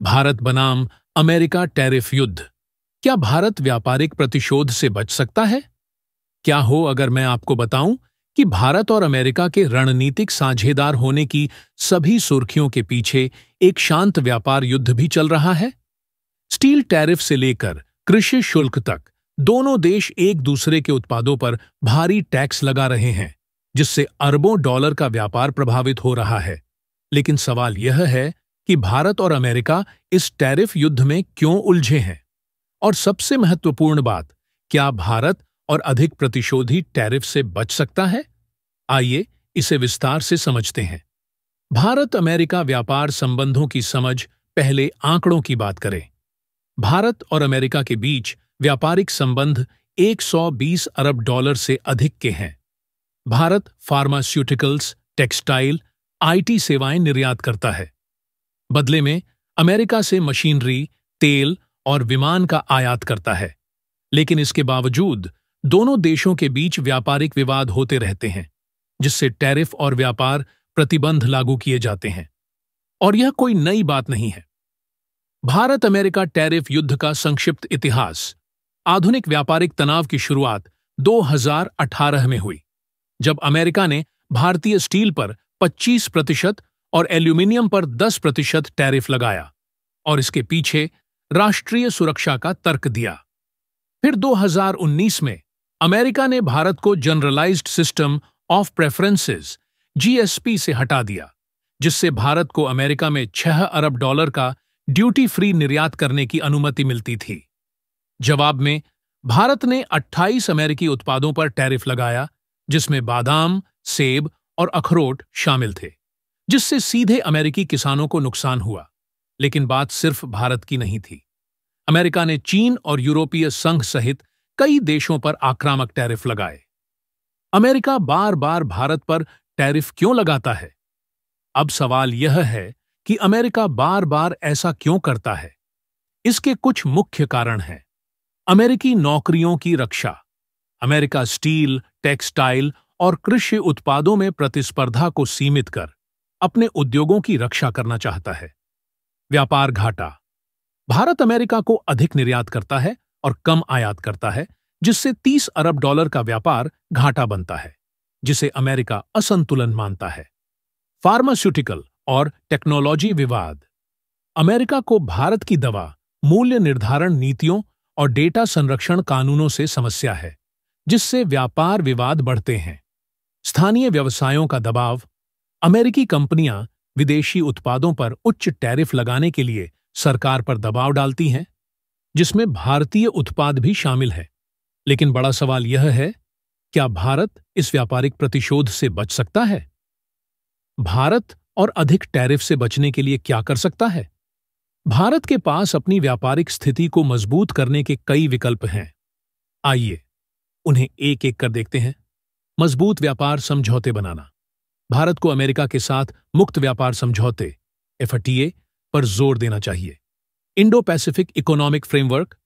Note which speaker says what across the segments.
Speaker 1: भारत बनाम America tariff युद्ध। क्या भारत व्यापारिक प्रतिशोध से बच सकता है? क्या हो अगर मैं आपको बताऊं कि भारत और अमेरिका के रणनीतिक साझेदार होने की सभी सुर्खियों के पीछे एक शांत व्यापार युद्ध भी चल रहा है। स्टील टैरिफ से लेकर कृषि शुल्क तक दोनों देश एक दूसरे के उत्पादों पर भारी टैक्स लगा रहे हैं, जिससे अरबों डॉलर का व्यापार प्रभावित हो रहा है। लेकिन सवाल यह है कि भारत और अमेरिका इस टैरिफ युद्ध में क्यों उलझे हैं? और सबसे महत्वपूर्ण बात, क्या भारत और अधिक प्रतिशोधी टैरिफ से बच सकता है? आइए इसे विस्तार से समझते हैं। भारत अमेरिका व्यापार संबंधों की समझ। पहले आंकड़ों की बात करें। भारत और अमेरिका के बीच व्यापारिक संबंध 120 अरब डॉलर से अधिक के हैं। भारत फार्मास्यूटिकल्स, टेक्सटाइल, आईटी सेवाएं निर्यात करता है। बदले में अमेरिका से मशीनरी, तेल और विमान का आयात करता है। लेकिन इसके बावजूद दोनों देशों के बीच व्यापारिक विवाद होते रहते हैं, जिससे टैरिफ और व्यापार प्रतिबंध लागू किए जाते हैं। और यह कोई नई बात नहीं है। भारत अमेरिका टैरिफ युद्ध का संक्षिप्त इतिहास। आधुनिक व्यापारिक तनाव की शुरुआत 2018 में हुई, जब अमेरिका ने भारतीय स्टील पर 25% और एल्यूमीनियम पर 10% टैरिफ लगाया और इसके पीछे राष्ट्रीय सुरक्षा का तर्क दिया। फिर 2019 में अमेरिका ने भारत को जनरलाइज्ड सिस्टम ऑफ प्रेफरेंसेस (जीएसपी) से हटा दिया, जिससे भारत को अमेरिका में 6 अरब डॉलर का ड्यूटी फ्री निर्यात करने की अनुमति मिलती थी। जवाब में भारत ने 28 अमेरिकी उत्पादों पर टैरिफ लगाया, जिसमें बादाम, सेब और अखरोट शामिल थे, जिससे सीधे अमेरिकी किसानों को नुकसान हुआ। लेकिन बात सिर्फ भारत की नहीं थी। अमेरिका ने चीन और यूरोपीय संघ सहित कई देशों पर आक्रामक टैरिफ लगाए। अमेरिका बार बार भारत पर टैरिफ क्यों लगाता है? अब सवाल यह है कि अमेरिका बार बार ऐसा क्यों करता है? इसके कुछ मुख्य कारण हैं। अमेरिकी नौकरियों की रक्षा। अमेरिका स्टील, टेक्सटाइल और कृषि उत्पादों में प्रतिस्पर्धा को सीमित कर अपने उद्योगों की रक्षा करना चाहता है। व्यापार घाटा। भारत अमेरिका को अधिक निर्यात करता है और कम आयात करता है, जिससे 30 अरब डॉलर का व्यापार घाटा बनता है, जिसे अमेरिका असंतुलन मानता है। फार्मास्यूटिकल और टेक्नोलॉजी विवाद। अमेरिका को भारत की दवा, मूल्य निर्धारण नीतियों और डेटा संरक्षण कानूनों से समस्या है, जिससे व्यापार विवाद बढ़ते हैं। स्थानीय व्यवसायों का दबाव। अमेरिकी कंपनियां विदेशी उत्पादों पर उच्च टैरिफ लगाने के लिए सरकार पर दबाव डालती हैं, जिसमें भारतीय उत्पाद भी शामिल है। लेकिन बड़ा सवाल यह है, क्या भारत इस व्यापारिक प्रतिशोध से बच सकता है? भारत और अधिक टैरिफ से बचने के लिए क्या कर सकता है? भारत के पास अपनी व्यापारिक स्थिति को मजबूत करने के कई विकल्प हैं। आइए उन्हें एक एक कर देखते हैं। मजबूत व्यापार समझौते बनाना। भारत को अमेरिका के साथ मुक्त व्यापार समझौते (FTA) पर जोर देना चाहिए। Indo Pacific economic framework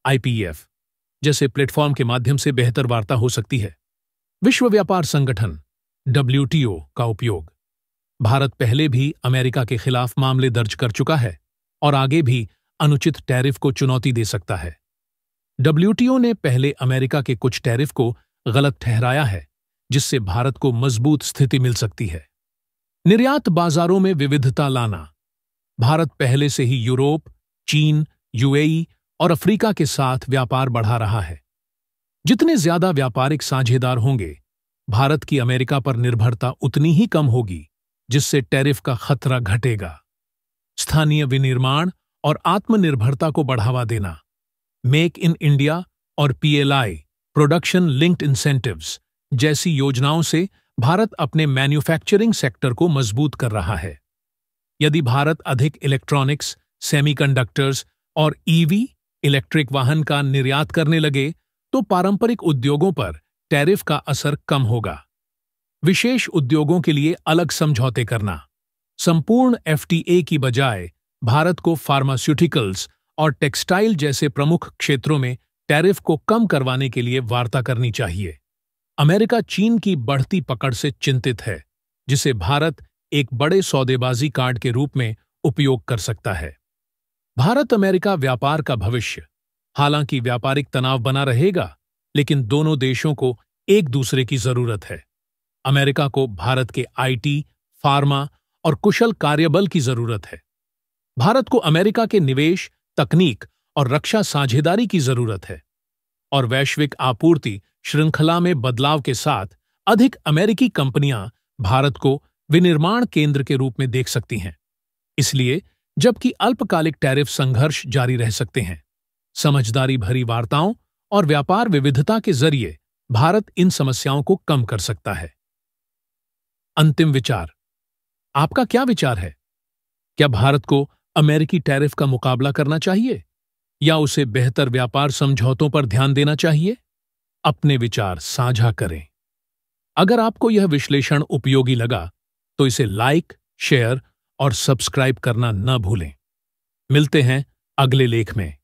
Speaker 1: (IPEF) जैसे प्लेटफॉर्म के माध्यम से बेहतर वार्ता हो सकती है। विश्व व्यापार संगठन (WTO) का उपयोग। भारत पहले भी अमेरिका के खिलाफ मामले दर्ज कर चुका है और आगे भी अनुचित टैरिफ को चुनौती दे सकता है। WTO ने पहले अमेरिका के कुछ टैरिफ को गलत ठहराया है, जिससे भारत को मजबूत स्थिति मिल सकती है। निर्यात बाजारों में विविधता लाना। भारत पहले से ही यूरोप, चीन, UAE और अफ्रीका के साथ व्यापार बढ़ा रहा है। जितने ज्यादा व्यापारिक साझेदार होंगे, भारत की अमेरिका पर निर्भरता उतनी ही कम होगी, जिससे टैरिफ का खतरा घटेगा। स्थानीय विनिर्माण और आत्मनिर्भरता को बढ़ावा देना। मेक इन इंडिया और PLI (प्रोडक्शन लिंक्ड इंसेंटिव्स) जैसी योजनाओं से भारत अपने मैन्युफैक्चरिंग सेक्टर को मजबूत कर रहा है। यदि भारत अधिक इलेक्ट्रॉनिक्स, सेमीकंडक्टर्स और EV इलेक्ट्रिक वाहन का निर्यात करने लगे, तो पारंपरिक उद्योगों पर टैरिफ का असर कम होगा। विशेष उद्योगों के लिए अलग समझौते करना। संपूर्ण FTA की बजाय भारत को फार्मास्यूटिकल्स और टेक्सटाइल जैसे प्रमुख क्षेत्रों में टैरिफ को कम करवाने के लिए वार्ता करनी चाहिए। अमेरिका चीन की बढ़ती पकड़ से चिंतित है, जिसे भारत एक बड़े सौदेबाजी कार्ड के रूप में उपयोग कर सकता है। भारत अमेरिका व्यापार का भविष्य। हालांकि व्यापारिक तनाव बना रहेगा, लेकिन दोनों देशों को एक दूसरे की जरूरत है। अमेरिका को भारत के आईटी, फार्मा और कुशल कार्यबल की जरूरत है। भारत को अमेरिका के निवेश, तकनीक और रक्षा साझेदारी की जरूरत है। और वैश्विक आपूर्ति श्रृंखला में बदलाव के साथ अधिक अमेरिकी कंपनियां भारत को विनिर्माण केंद्र के रूप में देख सकती हैं। इसलिए जबकि अल्पकालिक टैरिफ संघर्ष जारी रह सकते हैं, समझदारी भरी वार्ताओं और व्यापार विविधता के जरिए भारत इन समस्याओं को कम कर सकता है। अंतिम विचार, आपका क्या विचार है? क्या भारत को अमेरिकी टैरिफ का मुकाबला करना चाहिए या उसे बेहतर व्यापार समझौतों पर ध्यान देना चाहिए? अपने विचार साझा करें। अगर आपको यह विश्लेषण उपयोगी लगा तो इसे लाइक, शेयर और सब्सक्राइब करना न भूलें। मिलते हैं अगले लेख में।